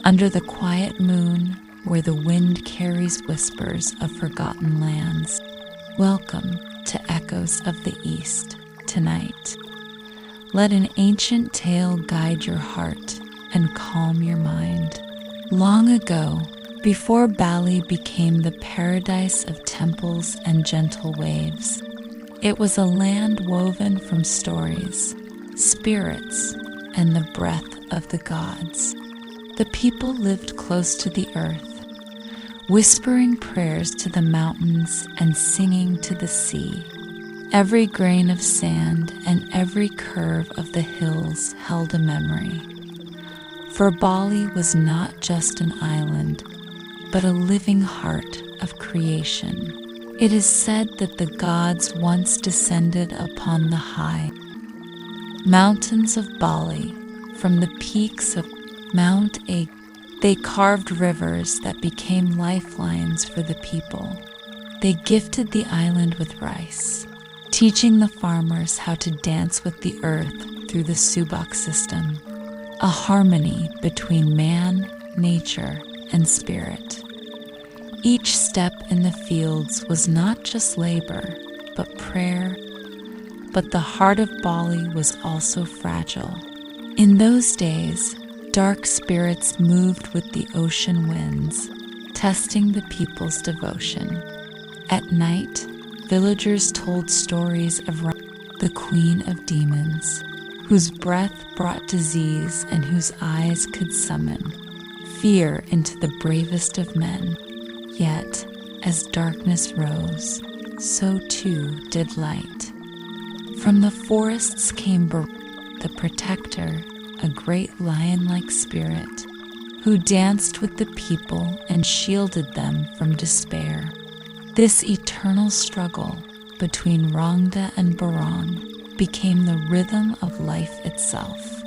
under the quiet moon where the wind carries whispers of forgotten lands. Welcome to Echoes of the East tonight. Let an ancient tale guide your heart and calm your mind. Long ago, before Bali became the paradise of temples and gentle waves, it was a land woven from stories, spirits, and the breath of the gods. The people lived close to the earth, whispering prayers to the mountains and singing to the sea. Every grain of sand and every curve of the hills held a memory. For Bali was not just an island, but a living heart of creation. It is said that the gods once descended upon the high mountains of Bali. From the peaks of Mount A, they carved rivers that became lifelines for the people. They gifted the island with rice, teaching the farmers how to dance with the earth through the subak system, a harmony between man, nature, and spirit. Each step in the fields was not just labor, but prayer. But the heart of Bali was also fragile. In those days, dark spirits moved with the ocean winds, testing the people's devotion. At night, villagers told stories of the queen of demons, whose breath brought disease and whose eyes could summon fear into the bravest of men. Yet, as darkness rose, so too did light. From the forests came the protector, a great lion-like spirit, who danced with the people and shielded them from despair. This eternal struggle between Rangda and Barong became the rhythm of life itself.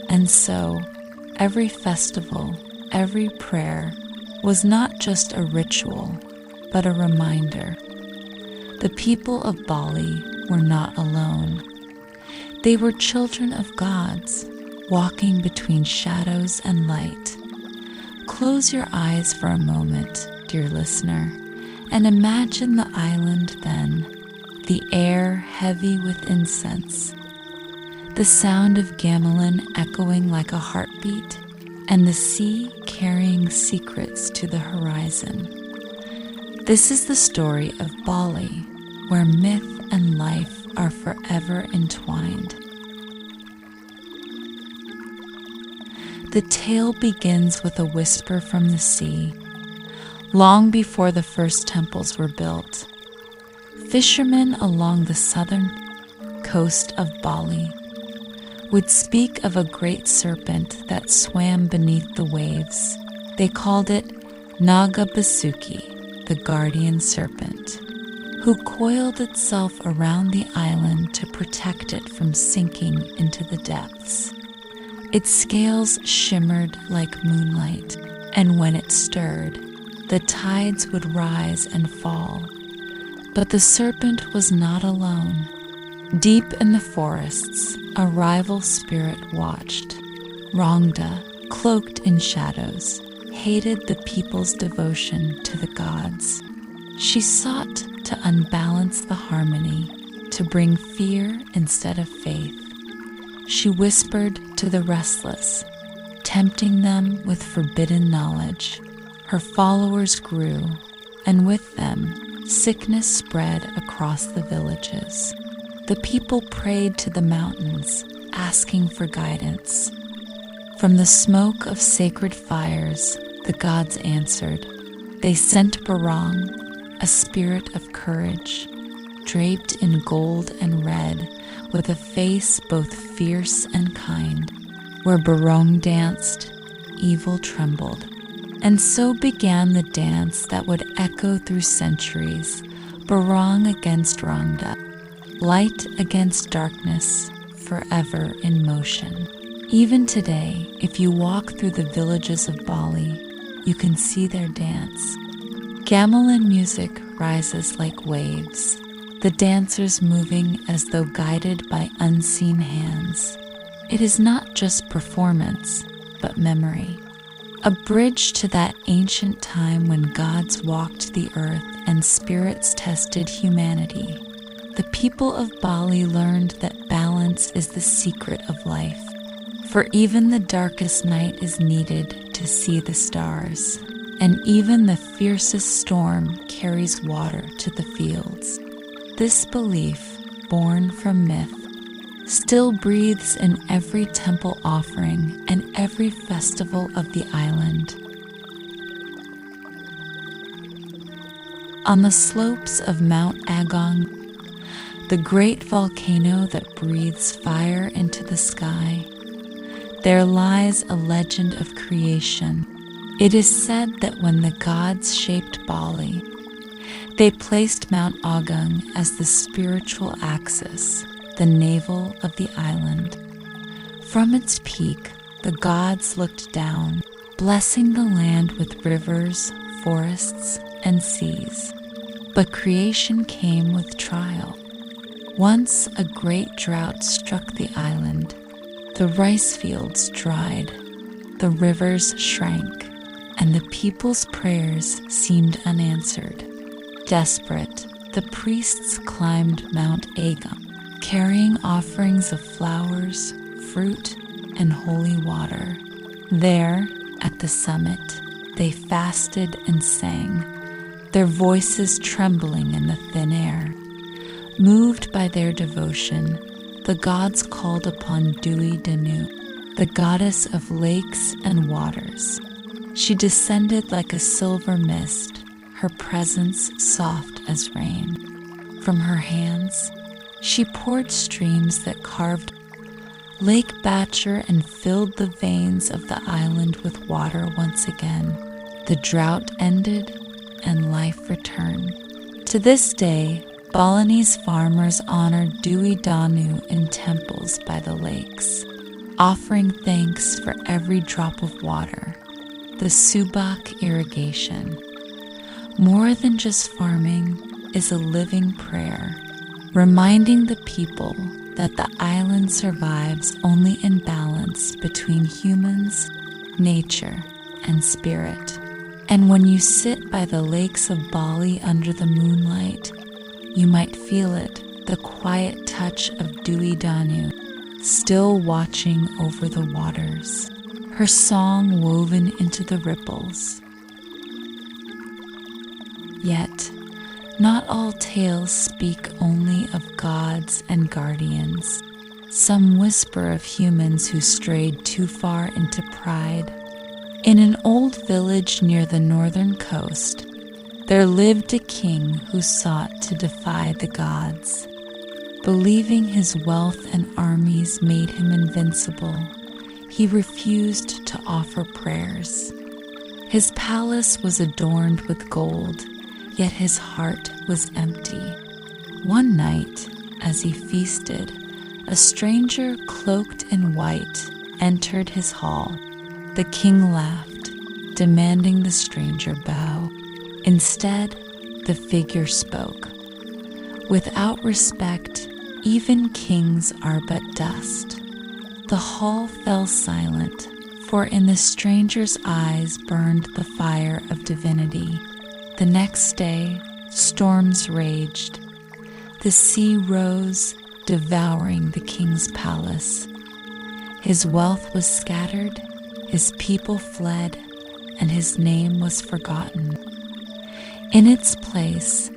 And so, every festival, every prayer, was not just a ritual, but a reminder. The people of Bali were not alone. They were children of gods, walking between shadows and light. Close your eyes for a moment, dear listener, and imagine the island then, the air heavy with incense, the sound of gamelan echoing like a heartbeat, and the sea carrying secrets to the horizon. This is the story of Bali, where myth and life are forever entwined. The tale begins with a whisper from the sea, long before the first temples were built. Fishermen along the southern coast of Bali would speak of a great serpent that swam beneath the waves. They called it Naga Basuki, the guardian serpent, who coiled itself around the island to protect it from sinking into the depths. Its scales shimmered like moonlight, and when it stirred, the tides would rise and fall. But the serpent was not alone. Deep in the forests, a rival spirit watched. Rangda, cloaked in shadows, hated the people's devotion to the gods. She sought to unbalance the harmony, to bring fear instead of faith. She whispered to the restless, tempting them with forbidden knowledge. Her followers grew, and with them, sickness spread across the villages. The people prayed to the mountains, asking for guidance. From the smoke of sacred fires, the gods answered. They sent Barong, a spirit of courage, draped in gold and red, with a face both fierce and kind. Where Barong danced, evil trembled. And so began the dance that would echo through centuries, Barong against Rangda, light against darkness, forever in motion. Even today, if you walk through the villages of Bali, you can see their dance. Gamelan music rises like waves, the dancers moving as though guided by unseen hands. It is not just performance, but memory. a bridge to that ancient time when gods walked the earth and spirits tested humanity. The people of Bali learned that balance is the secret of life, for even the darkest night is needed to see the stars, and even the fiercest storm carries water to the fields. This belief, born from myth, still breathes in every temple offering and every festival of the island. On the slopes of Mount Agong, the great volcano that breathes fire into the sky, there lies a legend of creation. It is said that when the gods shaped Bali, they placed Mount Agong as the spiritual axis, the navel of the island. From its peak, the gods looked down, blessing the land with rivers, forests, and seas. But creation came with trial. Once a great drought struck the island. The rice fields dried, the rivers shrank, and the people's prayers seemed unanswered. Desperate, the priests climbed Mount Agong, carrying offerings of flowers, fruit, and holy water. There, at the summit, they fasted and sang, their voices trembling in the thin air. Moved by their devotion, the gods called upon Dewi Danu, the goddess of lakes and waters. She descended like a silver mist, her presence soft as rain. From her hands, she poured streams that carved Lake Batcher and filled the veins of the island with water once again. The drought ended and life returned. To this day, Balinese farmers honor Dewi Danu in temples by the lakes, offering thanks for every drop of water, the subak irrigation. More than just farming is a living prayer, reminding the people that the island survives only in balance between humans, nature, and spirit. And when you sit by the lakes of Bali under the moonlight, you might feel it, the quiet touch of Dewi Danu, still watching over the waters, her song woven into the ripples. Yet, not all tales speak only of gods and guardians. Some whisper of humans who strayed too far into pride. In an old village near the northern coast, there lived a king who sought to defy the gods. Believing his wealth and armies made him invincible, he refused to offer prayers. His palace was adorned with gold, yet his heart was empty. One night, as he feasted, a stranger cloaked in white entered his hall. The king laughed, demanding the stranger bow. Instead, the figure spoke. Without respect, even kings are but dust. The hall fell silent, for in the stranger's eyes burned the fire of divinity. The next day, storms raged. The sea rose, devouring the king's palace. His wealth was scattered, his people fled, and his name was forgotten. In its place,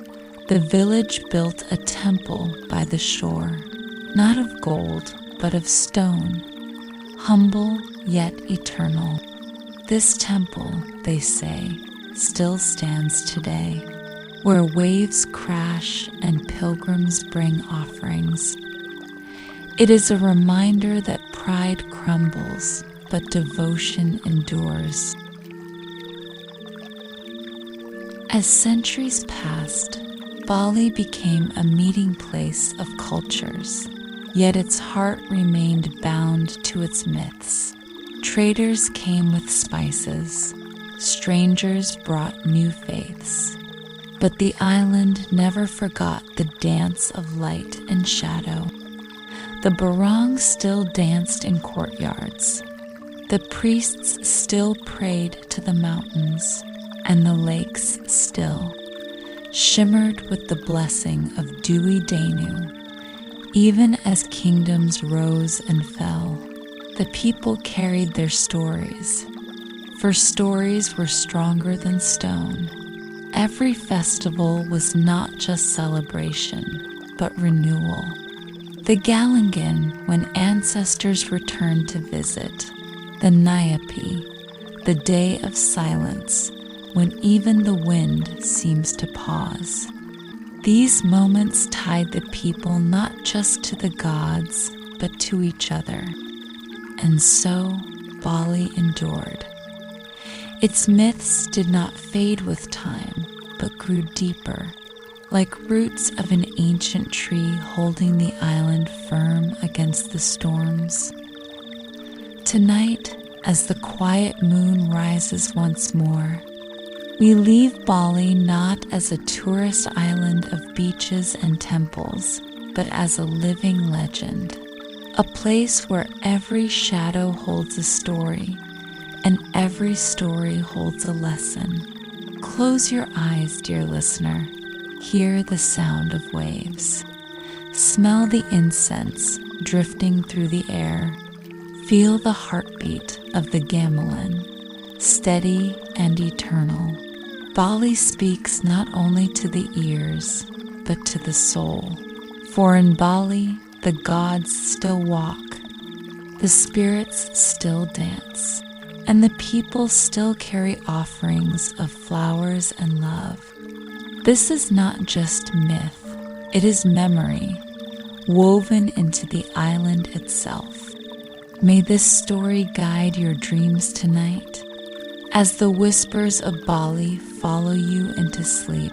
the village built a temple by the shore, not of gold, but of stone, humble yet eternal. This temple, they say, still stands today, where waves crash and pilgrims bring offerings. It is a reminder that pride crumbles, but devotion endures. As centuries passed, Bali became a meeting place of cultures, yet its heart remained bound to its myths. Traders came with spices, strangers brought new faiths, but the island never forgot the dance of light and shadow. The Barong still danced in courtyards, The priests still prayed to the mountains, and the lakes still shimmered with the blessing of Dewi Danu. Even as kingdoms rose and fell, the people carried their stories, for stories were stronger than stone. Every festival was not just celebration, but renewal. The Galangan, when ancestors returned to visit. The Nyapi, the day of silence, when even the wind seems to pause. These moments tied the people not just to the gods, but to each other. And so Bali endured. Its myths did not fade with time, but grew deeper, like roots of an ancient tree holding the island firm against the storms. Tonight, as the quiet moon rises once more, we leave Bali not as a tourist island of beaches and temples, but as a living legend, a place where every shadow holds a story, and every story holds a lesson. Close your eyes, dear listener. Hear the sound of waves. Smell the incense drifting through the air. Feel the heartbeat of the gamelan, steady and eternal. Bali speaks not only to the ears, but to the soul. For in Bali, the gods still walk, the spirits still dance, and the people still carry offerings of flowers and love. This is not just myth, it is memory, woven into the island itself. May this story guide your dreams tonight. As the whispers of Bali follow you into sleep,